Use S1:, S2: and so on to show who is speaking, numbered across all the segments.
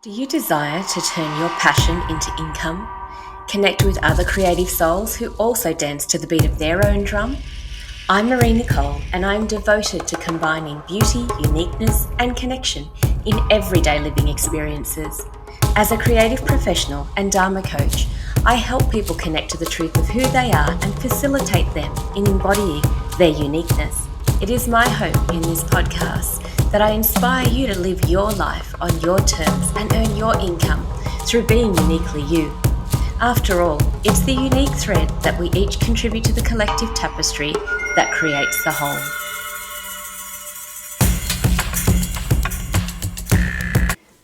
S1: Do you desire to turn your passion into income? Connect with other creative souls who also dance to the beat of their own drum? I'm Marie-Nicole, and I'm devoted to combining beauty, uniqueness, and connection in everyday living experiences. As a creative professional and Dharma coach, I help people connect to the truth of who they are and facilitate them in embodying their uniqueness. It is my hope in this podcast that I inspire you to live your life on your terms and earn your income through being uniquely you. After all, it's the unique thread that we each contribute to the collective tapestry that creates the whole.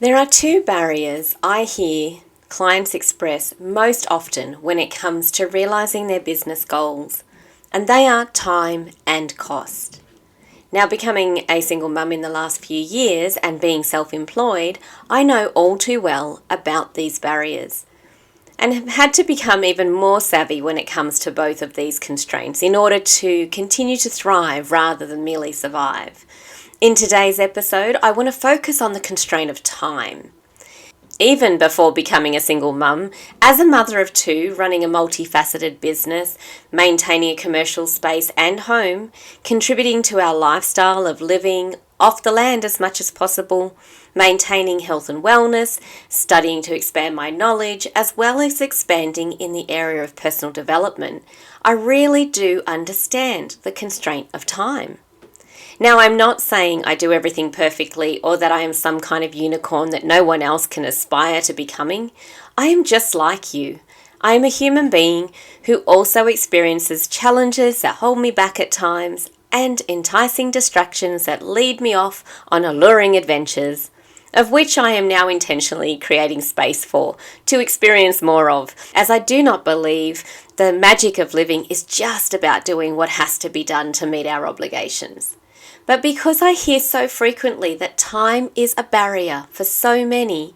S1: There are two barriers I hear clients express most often when it comes to realizing their business goals, and they are time and cost. Now, becoming a single mum in the last few years and being self-employed, I know all too well about these barriers and have had to become even more savvy when it comes to both of these constraints in order to continue to thrive rather than merely survive. In today's episode, I want to focus on the constraint of time. Even before becoming a single mum, as a mother of two, running a multifaceted business, maintaining a commercial space and home, contributing to our lifestyle of living off the land as much as possible, maintaining health and wellness, studying to expand my knowledge, as well as expanding in the area of personal development, I really do understand the constraint of time. Now, I'm not saying I do everything perfectly or that I am some kind of unicorn that no one else can aspire to becoming. I am just like you. I am a human being who also experiences challenges that hold me back at times and enticing distractions that lead me off on alluring adventures, of which I am now intentionally creating space for to experience more of, as I do not believe the magic of living is just about doing what has to be done to meet our obligations. But because I hear so frequently that time is a barrier for so many,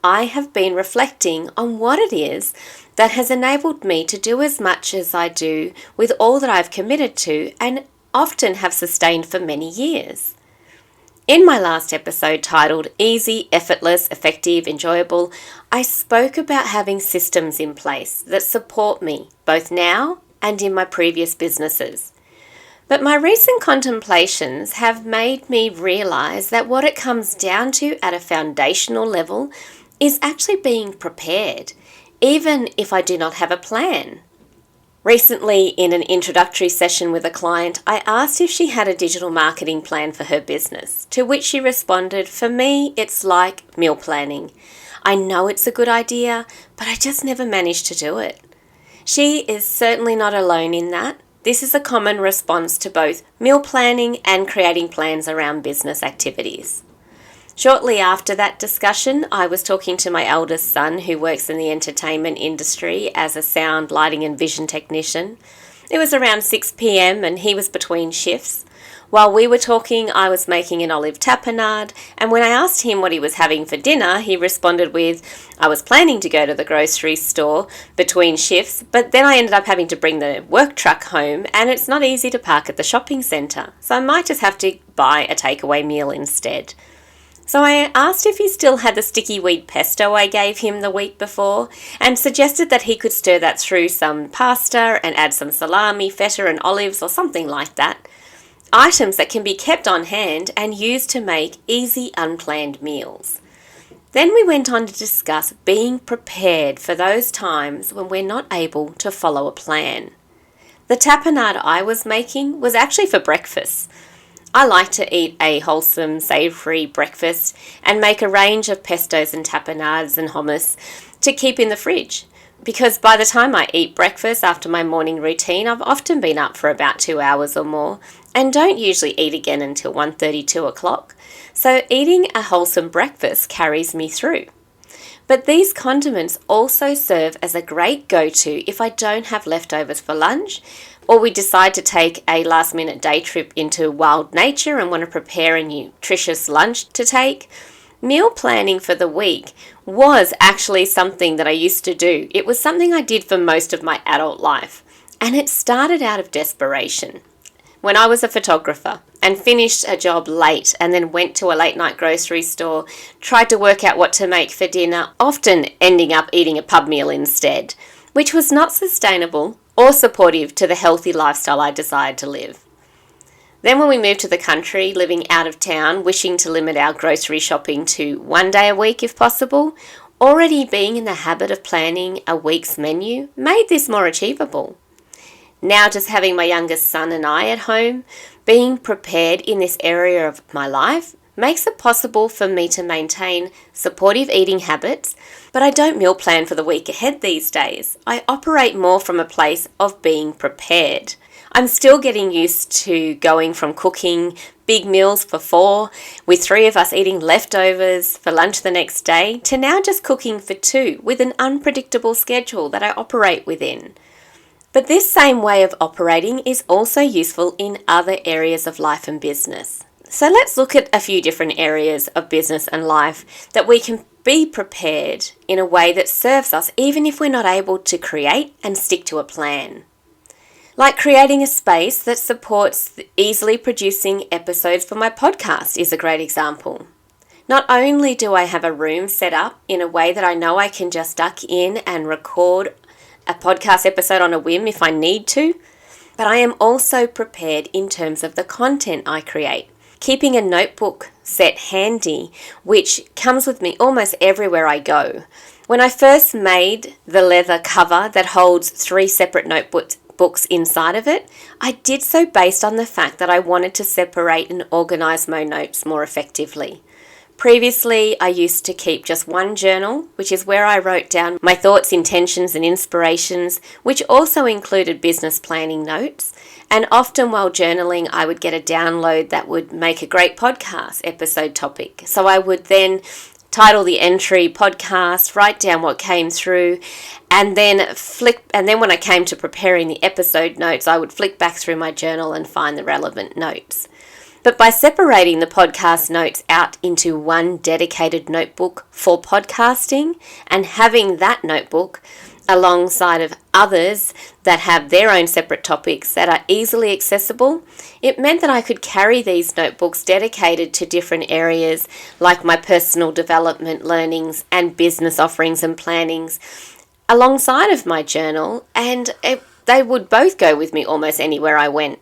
S1: I have been reflecting on what it is that has enabled me to do as much as I do with all that I've committed to and often have sustained for many years. In my last episode titled Easy, Effortless, Effective, Enjoyable, I spoke about having systems in place that support me both now and in my previous businesses. But my recent contemplations have made me realize that what it comes down to at a foundational level is actually being prepared, even if I do not have a plan. Recently, in an introductory session with a client, I asked if she had a digital marketing plan for her business, to which she responded, "For me, it's like meal planning. I know it's a good idea, but I just never manage to do it." She is certainly not alone in that. This is a common response to both meal planning and creating plans around business activities. Shortly after that discussion, I was talking to my eldest son who works in the entertainment industry as a sound, lighting and vision technician. It was around 6 p.m. and he was between shifts. While we were talking, I was making an olive tapenade, and when I asked him what he was having for dinner, he responded with, "I was planning to go to the grocery store between shifts, but then I ended up having to bring the work truck home, and it's not easy to park at the shopping centre, so I might just have to buy a takeaway meal instead." So I asked if he still had the sticky wheat pesto I gave him the week before, and suggested that he could stir that through some pasta and add some salami, feta and olives or something like that. Items that can be kept on hand and used to make easy, unplanned meals. Then we went on to discuss being prepared for those times when we're not able to follow a plan. The tapenade I was making was actually for breakfast. I like to eat a wholesome, savoury breakfast and make a range of pestos and tapenades and hummus to keep in the fridge. Because by the time I eat breakfast after my morning routine, I've often been up for about 2 hours or more and don't usually eat again until 1:30, 2 o'clock. So eating a wholesome breakfast carries me through. But these condiments also serve as a great go-to if I don't have leftovers for lunch, or we decide to take a last-minute day trip into wild nature and want to prepare a nutritious lunch to take. Meal planning for the week was actually something that I used to do. It was something I did for most of my adult life, and it started out of desperation. when I was a photographer and finished a job late and then went to a late night grocery store, tried to work out what to make for dinner, often ending up eating a pub meal instead, which was not sustainable or supportive to the healthy lifestyle I desired to live. Then when we moved to the country, living out of town, wishing to limit our grocery shopping to 1 day a week if possible, already being in the habit of planning a week's menu made this more achievable. Now just having my youngest son and I at home, being prepared in this area of my life makes it possible for me to maintain supportive eating habits, but I don't meal plan for the week ahead these days. I operate more from a place of being prepared. I'm still getting used to going from cooking big meals for 4, with 3 of us eating leftovers for lunch the next day, to now just cooking for 2 with an unpredictable schedule that I operate within. But this same way of operating is also useful in other areas of life and business. So let's look at a few different areas of business and life that we can be prepared in a way that serves us even if we're not able to create and stick to a plan. Like creating a space that supports easily producing episodes for my podcast is a great example. Not only do I have a room set up in a way that I know I can just duck in and record a podcast episode on a whim if I need to, but I am also prepared in terms of the content I create. Keeping a notebook set handy, which comes with me almost everywhere I go. When I first made the leather cover that holds 3 separate notebooks inside of it, I did so based on the fact that I wanted to separate and organize my notes more effectively. Previously, I used to keep just one journal, which is where I wrote down my thoughts, intentions, and inspirations, which also included business planning notes. And often while journaling, I would get a download that would make a great podcast episode topic. So I would then title the entry podcast, write down what came through, and then when I came to preparing the episode notes, I would flick back through my journal and find the relevant notes. But by separating the podcast notes out into one dedicated notebook for podcasting and having that notebook alongside of others that have their own separate topics that are easily accessible, it meant that I could carry these notebooks dedicated to different areas like my personal development learnings and business offerings and plannings alongside of my journal, and they would both go with me almost anywhere I went.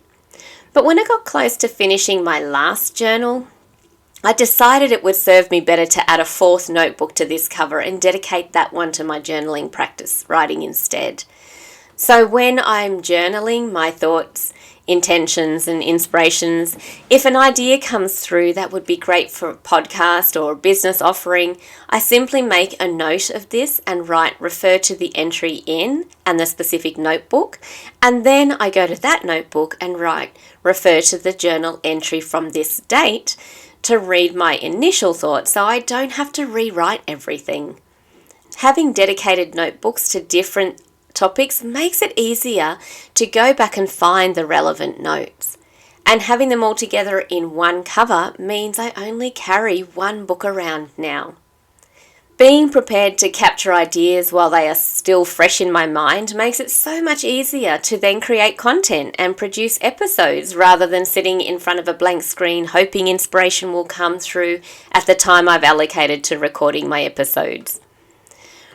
S1: But when I got close to finishing my last journal, I decided it would serve me better to add a 4th notebook to this cover and dedicate that one to my journaling practice writing instead. So when I'm journaling my thoughts, intentions and inspirations, if an idea comes through that would be great for a podcast or a business offering, I simply make a note of this and refer to the entry in and the specific notebook, and then I go to that notebook and refer to the journal entry from this date to read my initial thoughts, so I don't have to rewrite everything. Having dedicated notebooks to different topics makes it easier to go back and find the relevant notes. And having them all together in one cover means I only carry one book around now. Being prepared to capture ideas while they are still fresh in my mind makes it so much easier to then create content and produce episodes rather than sitting in front of a blank screen hoping inspiration will come through at the time I've allocated to recording my episodes.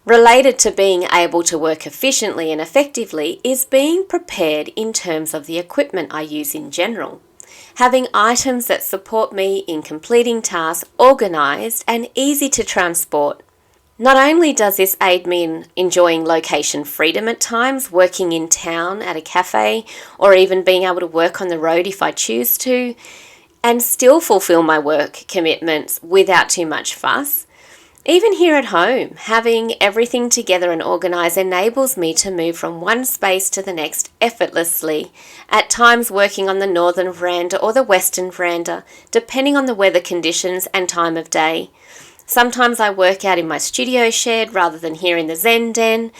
S1: Related to being able to work efficiently and effectively is being prepared in terms of the equipment I use in general. Having items that support me in completing tasks organised and easy to transport. Not only does this aid me in enjoying location freedom at times, working in town at a cafe, or even being able to work on the road if I choose to, and still fulfill my work commitments without too much fuss. Even here at home, having everything together and organised enables me to move from one space to the next effortlessly, at times working on the northern veranda or the western veranda, depending on the weather conditions and time of day. Sometimes I work out in my studio shed rather than here in the Zen den,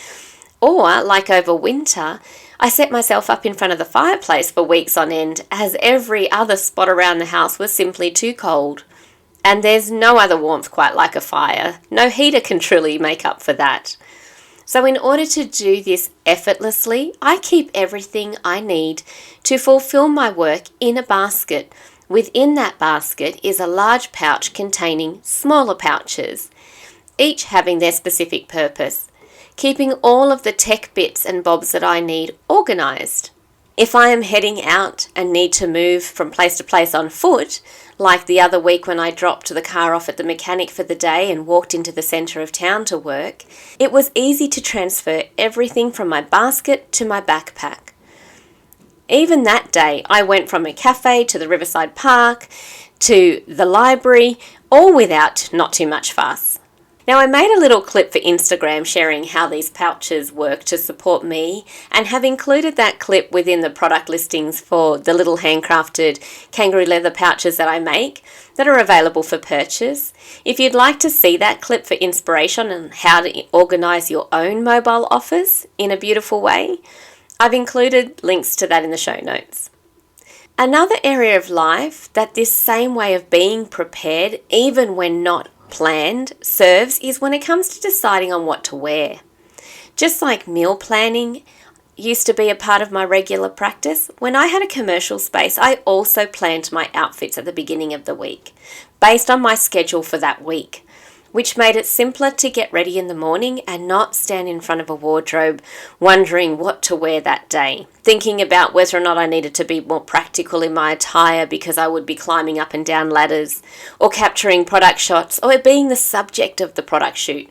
S1: or, like over winter, I set myself up in front of the fireplace for weeks on end as every other spot around the house was simply too cold. And there's no other warmth quite like a fire. No heater can truly make up for that. So in order to do this effortlessly, I keep everything I need to fulfill my work in a basket. Within that basket is a large pouch containing smaller pouches, each having their specific purpose, keeping all of the tech bits and bobs that I need organised. If I am heading out and need to move from place to place on foot, like the other week when I dropped the car off at the mechanic for the day and walked into the centre of town to work, it was easy to transfer everything from my basket to my backpack. Even that day, I went from a cafe to the Riverside Park to the library, all without not too much fuss. Now, I made a little clip for Instagram sharing how these pouches work to support me, and have included that clip within the product listings for the little handcrafted kangaroo leather pouches that I make that are available for purchase. If you'd like to see that clip for inspiration on how to organise your own mobile offers in a beautiful way, I've included links to that in the show notes. Another area of life that this same way of being prepared, even when not planned, serves is when it comes to deciding on what to wear. Just like meal planning used to be a part of my regular practice, when I had a commercial space, I also planned my outfits at the beginning of the week, based on my schedule for that week, which made it simpler to get ready in the morning and not stand in front of a wardrobe wondering what to wear that day, thinking about whether or not I needed to be more practical in my attire because I would be climbing up and down ladders, or capturing product shots, or being the subject of the product shoot,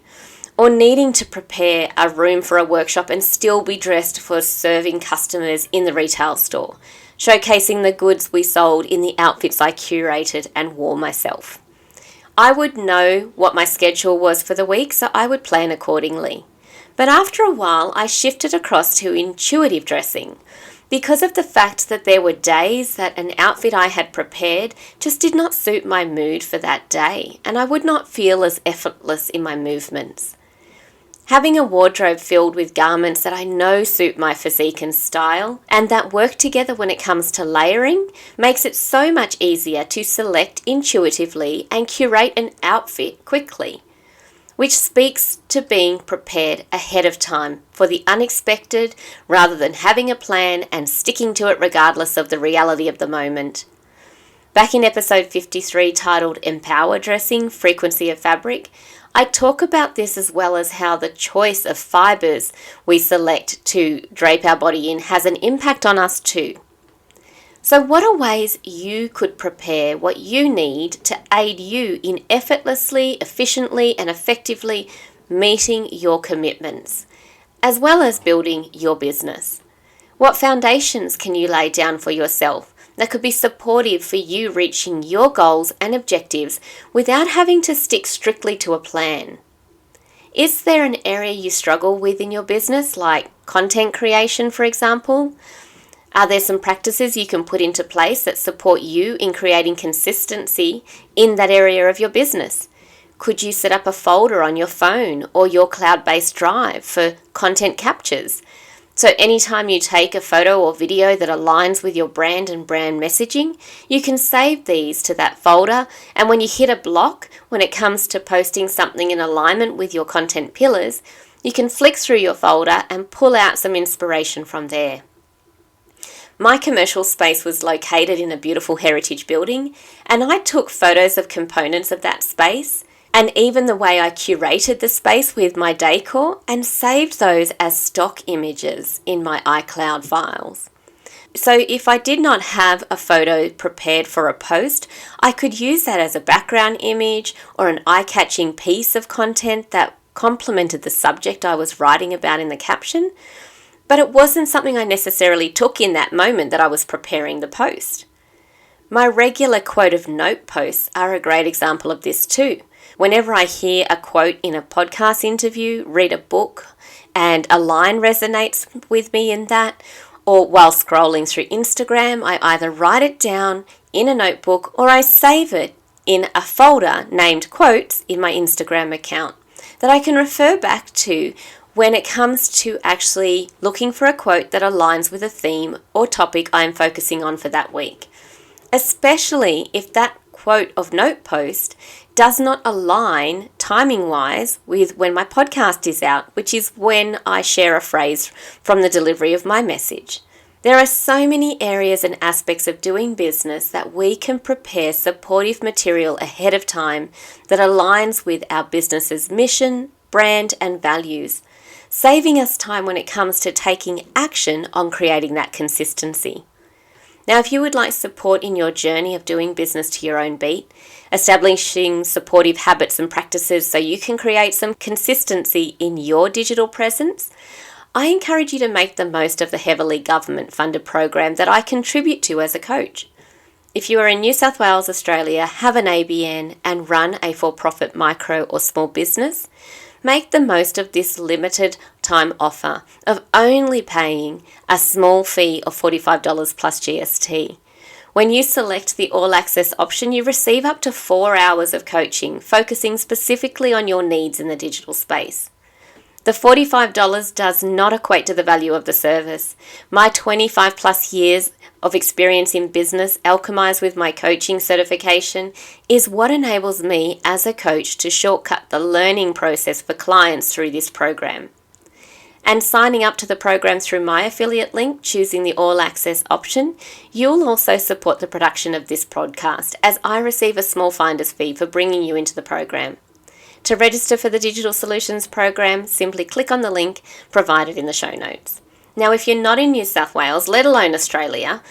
S1: or needing to prepare a room for a workshop and still be dressed for serving customers in the retail store, showcasing the goods we sold in the outfits I curated and wore myself. I would know what my schedule was for the week, so I would plan accordingly. But after a while, I shifted across to intuitive dressing because of the fact that there were days that an outfit I had prepared just did not suit my mood for that day, and I would not feel as effortless in my movements. Having a wardrobe filled with garments that I know suit my physique and style, and that work together when it comes to layering, makes it so much easier to select intuitively and curate an outfit quickly, which speaks to being prepared ahead of time for the unexpected rather than having a plan and sticking to it regardless of the reality of the moment. Back in episode 53, titled Empower Dressing, Frequency of Fabric, I talk about this, as well as how the choice of fibres we select to drape our body in has an impact on us too. So what are ways you could prepare what you need to aid you in effortlessly, efficiently and effectively meeting your commitments, as well as building your business? What foundations can you lay down for yourself that could be supportive for you reaching your goals and objectives without having to stick strictly to a plan? Is there an area you struggle with in your business, like content creation, for example? Are there some practices you can put into place that support you in creating consistency in that area of your business? Could you set up a folder on your phone or your cloud-based drive for content captures? So anytime you take a photo or video that aligns with your brand and brand messaging, you can save these to that folder, and when you hit a block when it comes to posting something in alignment with your content pillars, you can flick through your folder and pull out some inspiration from there. My commercial space was located in a beautiful heritage building, and I took photos of components of that space and even the way I curated the space with my decor, and saved those as stock images in my iCloud files. So if I did not have a photo prepared for a post, I could use that as a background image or an eye-catching piece of content that complemented the subject I was writing about in the caption, but it wasn't something I necessarily took in that moment that I was preparing the post. My regular quote of note posts are a great example of this too. Whenever I hear a quote in a podcast interview, read a book, and a line resonates with me in that, or while scrolling through Instagram, I either write it down in a notebook or I save it in a folder named Quotes in my Instagram account that I can refer back to when it comes to actually looking for a quote that aligns with a theme or topic I am focusing on for that week, especially if that quote of note post does not align timing-wise with when my podcast is out, which is when I share a phrase from the delivery of my message. There are so many areas and aspects of doing business that we can prepare supportive material ahead of time that aligns with our business's mission, brand, and values, saving us time when it comes to taking action on creating that consistency. Now, if you would like support in your journey of doing business to your own beat, establishing supportive habits and practices so you can create some consistency in your digital presence, I encourage you to make the most of the heavily government-funded program that I contribute to as a coach. If you are in New South Wales, Australia, have an ABN and run a for-profit micro or small business, make the most of this limited time offer of only paying a small fee of $45 plus GST. When you select the All Access option, you receive up to 4 hours of coaching, focusing specifically on your needs in the digital space. The $45 does not equate to the value of the service. My 25 plus years of experience in business, alchemized with my coaching certification, is what enables me as a coach to shortcut the learning process for clients through this program. And signing up to the program through my affiliate link, choosing the All Access option, you'll also support the production of this podcast, as I receive a small finder's fee for bringing you into the program. To register for the Digital Solutions program, simply click on the link provided in the show notes. Now, if you're not in New South Wales, let alone Australia,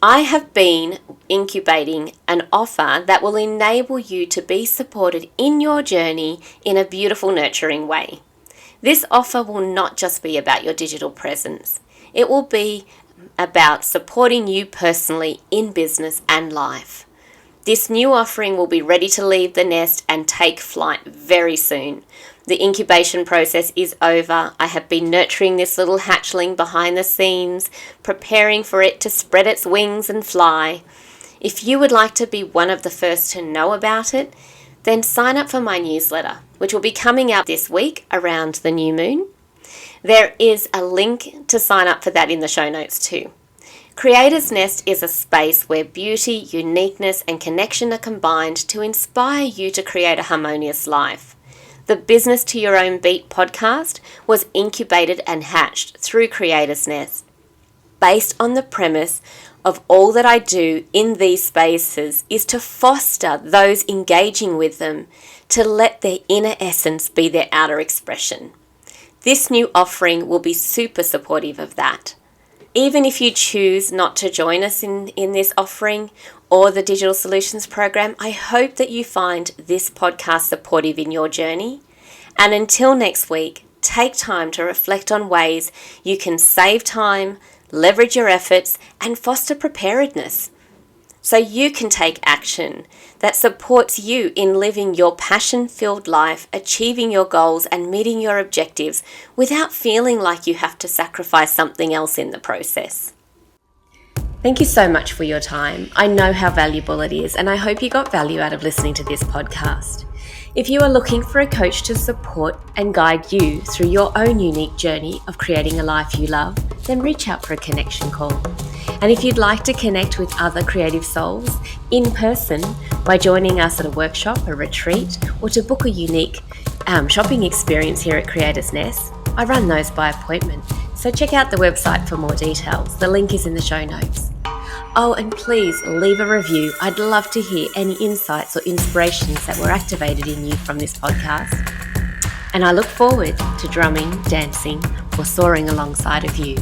S1: I have been incubating an offer that will enable you to be supported in your journey in a beautiful, nurturing way. This offer will not just be about your digital presence. It will be about supporting you personally in business and life. This new offering will be ready to leave the nest and take flight very soon. The incubation process is over. I have been nurturing this little hatchling behind the scenes, preparing for it to spread its wings and fly. If you would like to be one of the first to know about it, then sign up for my newsletter, which will be coming out this week around the new moon. There is a link to sign up for that in the show notes too. Creator's Nest is a space where beauty, uniqueness, and connection are combined to inspire you to create a harmonious life. The Business to Your Own Beat podcast was incubated and hatched through Creator's Nest, based on the premise of all that I do in these spaces is to foster those engaging with them to let their inner essence be their outer expression. This new offering will be super supportive of that. Even if you choose not to join us in this offering or the Digital Solutions program, I hope that you find this podcast supportive in your journey. And until next week, take time to reflect on ways you can save time, leverage your efforts, and foster preparedness so you can take action that supports you in living your passion-filled life, achieving your goals, and meeting your objectives without feeling like you have to sacrifice something else in the process. Thank you so much for your time. I know how valuable it is, and I hope you got value out of listening to this podcast. If you are looking for a coach to support and guide you through your own unique journey of creating a life you love, then reach out for a connection call. And if you'd like to connect with other creative souls in person by joining us at a workshop, a retreat, or to book a unique shopping experience here at Creator's Nest, I run those by appointment. So check out the website for more details. The link is in the show notes. Oh, and please leave a review. I'd love to hear any insights or inspirations that were activated in you from this podcast. And I look forward to drumming, dancing, or soaring alongside of you.